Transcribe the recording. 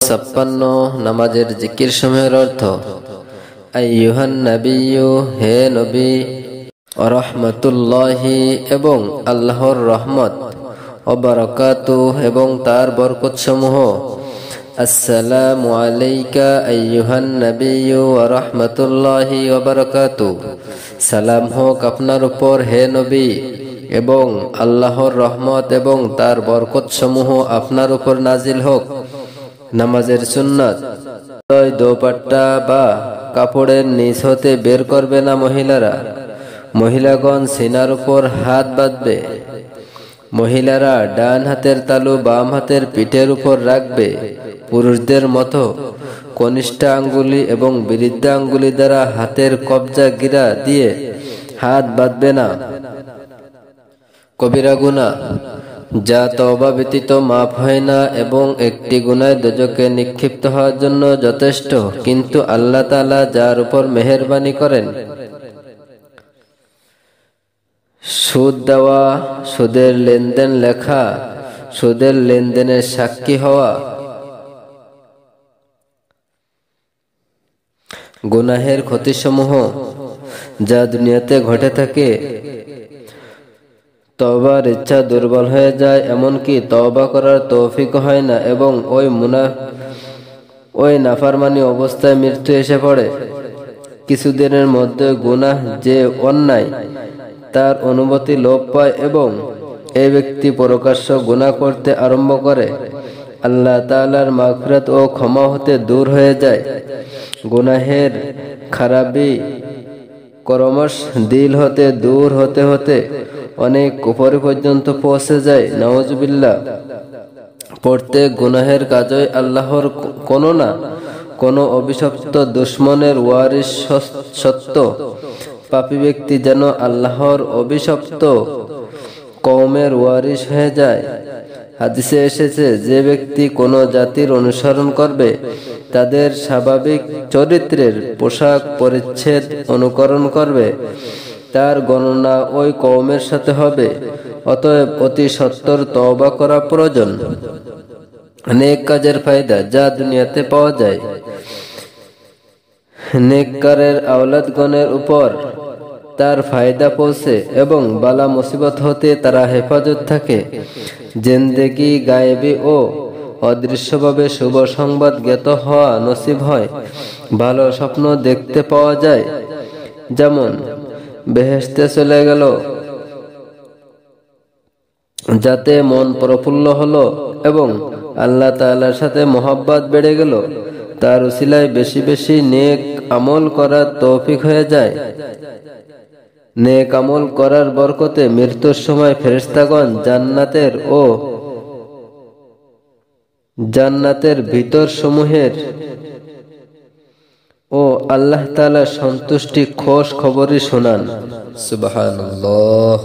56 নামাজের জিকির সমূহের অর্থ। আইয়ুহান নাবিয়্যু, হে নবী, রাহমাতুল্লাহি এবং আল্লাহর রহমত, ওয়া বারাকাতুহু এবং তার বরকত সমূহ। আসসালামু আলাইকা আইয়ুহান নাবিয়্যু ওয়া রাহমাতুল্লাহি ওয়া বারাকাতুহু। সালাম হোক আপনার উপর হে নবী, এবং আল্লাহর রহমত এবং তার বরকত সমূহ আপনার উপর নাজিল হোক। নামাজের সুন্নাত। দোপাট্টা বা কাপড়ের নিচ হতে বের করবে না মহিলারা। মহিলাগণ সিনার উপর হাত বাঁধবে। মহিলারা ডান হাতের তালু বাম হাতের পিঠের উপর রাখবে। পুরুষদের মতো কনিষ্ঠ আঙ্গুলি এবং বৃদ্ধা আঙ্গুলি দ্বারা হাতের কবজা গিরা দিয়ে হাত বাঁধবে না। কবিরা গুনাহ, যা তওবা ব্যতীত মাফ হয় না এবং একটি গুনায় দোজখে নিক্ষিপ্ত হওয়ার জন্য যথেষ্ট, কিন্তু আল্লাহ তাআলা যার উপর মেহেরবানি করেন। সুদ দেওয়া, সুদের লেনদেন লেখা, সুদের লেনদেনের সাক্ষী হওয়া। গুনাহের ক্ষতিসমূহ যা দুনিয়াতে ঘটে থাকে। তওবার ইচ্ছা দুর্বল হয়ে যায়, এমনকি তওবা করার তৌফিক হয় না এবং ওই নাফরমানি অবস্থায় মৃত্যু এসে পড়ে। কিছুদিনের মধ্যে গুনাহ যে অন্যায় তার অনুভূতি লোপ পায় এবং এই ব্যক্তি প্রকাশ্য গুনাহ করতে আরম্ভ করে। আল্লাহ তাআলার মাগফিরাত ও ক্ষমা হতে দূর হয়ে যায়। গুনাহের খারাপি ক্রমশ দিল হতে দূর হতে হতে অনেক উপরে পর্যন্ত পৌঁছে যায়। নাউজুবিল্লাহ। প্রত্যেক গুনাহের কাজই আল্লাহর কোনো না কোনো অভিশপ্ত দুশমনের ওয়ারিস সত্য। পাপী ব্যক্তি যেন আল্লাহর অভিশপ্ত কওমের ওয়ারিস হয়ে যায়। হাদিসে এসেছে, যে ব্যক্তি কোনো জাতির অনুসরণ করবে, তাদের স্বাভাবিক চরিত্রের পোশাক পরিচ্ছদ অনুকরণ করবে, তার গণনা ওই কওমের সাথে হবে। অতএব অতি সত্বর তওবা করা প্রয়োজন। নেক কাজের ফায়দা যা দুনিয়াতে পাওয়া যায়। নেককারের আওলাদগণের উপর তার ফায়দা পৌঁছে এবং বালা মুসিবত হতে তারা হেফাজত থাকে। জিন্দেগি গায়েবী ও অদৃশ্যভাবে শুভ সংবাদ জ্ঞাত হওয়া নসিব হয়। ভালো স্বপ্ন দেখতে পাওয়া যায়, যেমন বেহেশতে চলে গেল, যাতে মন প্রফুল্ল হলো এবং আল্লাহ তাআলার সাথে মহব্বত বেড়ে গেল। তার উসিলায় বেশি বেশি নেক আমল করার তৌফিক হয়ে যায়। নেক আমল করার বরকতে মৃত্যুর সময় ফেরেশতাগণ জান্নাতের ভিতর সমূহের ও আল্লাহ তাআলার সন্তুষ্টি খোশ খবরই শোনান। সুবহানাল্লাহ।